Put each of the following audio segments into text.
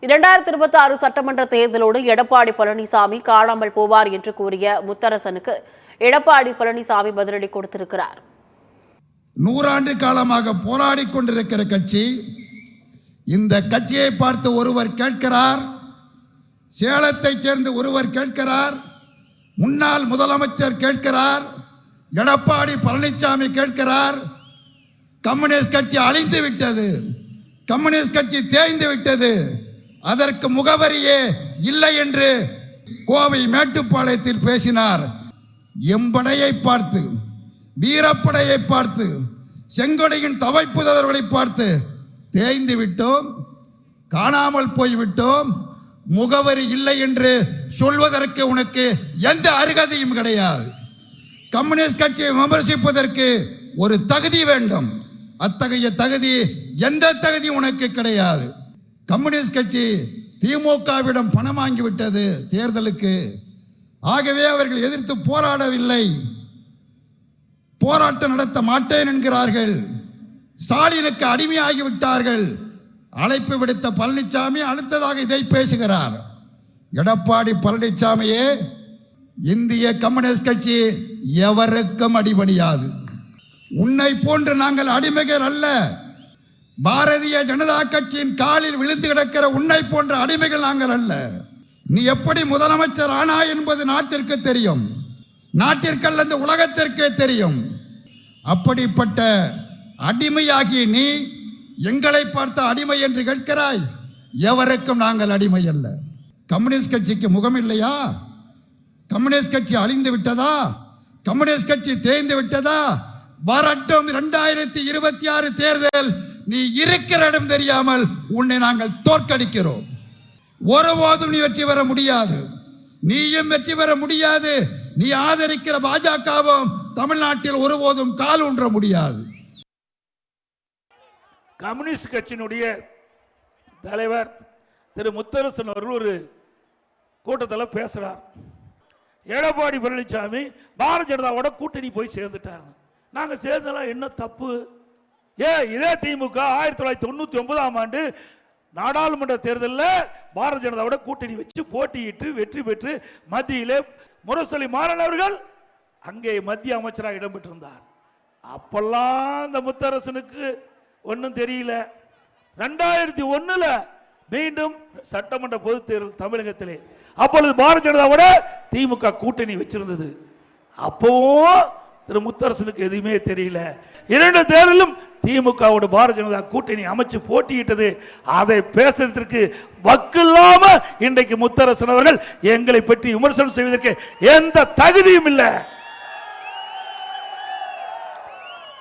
2026 சட்டமன்ற தேர்தலோடு எடப்பாடி பழனிசாமி காணாமல் போவார் என்று கூறிய முத்தரசனுக்கு எடப்பாடி பழனிசாமி பதிலடி கொடுத்திருக்கிறார். 100 ஆண்டு காலமாக போராடி கொண்டிருக்கிற கட்சி. இந்த கட்சியை பார்த்து ஒருவர் கேட்கிறார், சேலத்தைச் சேர்ந்த ஒருவர் கேட்கிறார், முன்னாள் முதலமைச்சர் கேட்கிறார், எடப்பாடி பழனிசாமி கேட்கிறார், கம்யூனிஸ்ட் கட்சி அழிந்து விட்டது, கம்யூனிஸ்ட் கட்சி தேய்ந்து விட்டது, அதற்கு முகவரியே இல்லை என்று கோவை மேட்டுப்பாளையத்தில் பேசினார். எம்படையை பார்த்து, வீரப்படையை பார்த்து, செங்கொடையின் தவைப்புதவர்களை பார்த்து தேய்ந்து விட்டோம், காணாமல் போய்விட்டோம், முகவரி இல்லை என்று சொல்வதற்கு உனக்கு எந்த அருகதையும் கிடையாது. கம்யூனிஸ்ட் கட்சியை விமர்சிப்பதற்கு ஒரு தகுதி வேண்டும். அத்தகைய தகுதி எந்த தகுதி உனக்கு கிடையாது. கம்யூனிஸ்ட் கட்சி திமுகவிடம் பணம் வாங்கிவிட்டது தேர்தலுக்கு. ஆகவே அவர்கள் எதிர்த்து போராடவில்லை, போராட்டம் நடத்த மாட்டேன் என்கிறார்கள். ஸ்டாலினுக்கு அடிமையாகிவிட்டார்கள். அழைப்பு விடுத்த பழனிசாமி அடுத்ததாக இதை பேசுகிறார். எடப்பாடி பழனிசாமியே, இந்திய கம்யூனிஸ்ட் கட்சி எவருக்கும் அடிபணியாது. உன்னை போன்று நாங்கள் அடிமைகள் அல்ல. பாரதிய ஜனதா கட்சியின் காலில் விழுந்து கிடக்கிற உன்னை போன்ற அடிமைகள் நாங்கள் அல்ல. நீ எப்படி முதலமைச்சர் ஆனா என்பது நாட்டிற்கு தெரியும், நாட்டிற்கல்ல இந்த உலகத்திற்கே தெரியும். அப்படிப்பட்ட அடிமையாகிய நீ எங்களை பார்த்த அடிமை என்று கேட்கிறாய். எவருக்கும் நாங்கள் அடிமை அல்ல. கம்யூனிஸ்ட் கட்சிக்கு முகம் இல்லையா? கம்யூனிஸ்ட் கட்சி அழிந்து விட்டதா? கம்யூனிஸ்ட் கட்சி தேய்ந்து விட்டதா? வரட்டும் 2026 தேர்தல். நீ இருக்கிற இடம் தெரியாமல் உன்னை நாங்கள் தோற்கடிக்கிறோம். ஒருபோதும் நீ வெற்றி பெற முடியாது, நீயும் வெற்றி பெற முடியாது. நீ ஆதரிக்கிற பாஜகவும் தமிழ்நாட்டில் ஒருபோதும் கால் ஊன்ற முடியாது. கம்யூனிஸ்ட் கட்சியினுடைய தலைவர் திரு முத்தரசன் அவர்கள் ஒரு கூட்டத்தில் பேசுறார். எடப்பாடி பழனிசாமி பாரதிய ஜனதாவோட கூட்டணி போய் சேர்ந்துட்டார். நாங்க சேர்ந்தலாம் என்ன தப்பு? இதே திமுக 1999ஆம் ஆண்டு நாடாளுமன்ற தேர்தலில் பாரதிய ஜனதாவோட கூட்டணி வச்சு போட்டியிட்டு வெற்றி பெற்று மத்தியிலே முரசொலி மாறன் அவர்கள் அங்கே மத்திய அமைச்சராக இடம்பெற்றிருந்தார். அப்பெல்லாம் இந்த முத்தரசனுக்கு ஒன்றும் தெரியல. 2001 மீண்டும் சட்டமன்ற பொதுத் தேர்தல் தமிழகத்திலே, அப்பொழுது பாரதிய ஜனதாவோட திமுக கூட்டணி வச்சிருந்தது. அப்பவும் திரு முத்தரசனுக்கு எதுவுமே தெரியல. 2 தேர்தலும் திமுகவோட பாரதிய ஜனதா கூட்டணி அமைச்சு போட்டியிட்டது. அதை பேசுறதுக்கு வக்கில்லாம இன்றைக்கு முத்தரசன் அவர்கள் எங்களை பற்றி விமர்சனம் செய்வதற்கு எந்த தகுதியும் இல்லை.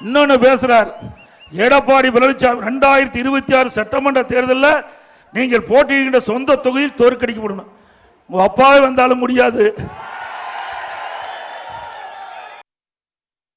இன்னொன்னு பேசுறார் எடப்பாடி பழனிசாமி. 2026 சட்டமன்ற தேர்தலில் நீங்கள் போட்டியிடுகின்ற சொந்த தொகுதியில் தோற்கடிக்கப்படணும். உங்க அப்பாவே வந்தாலும் முடியாது.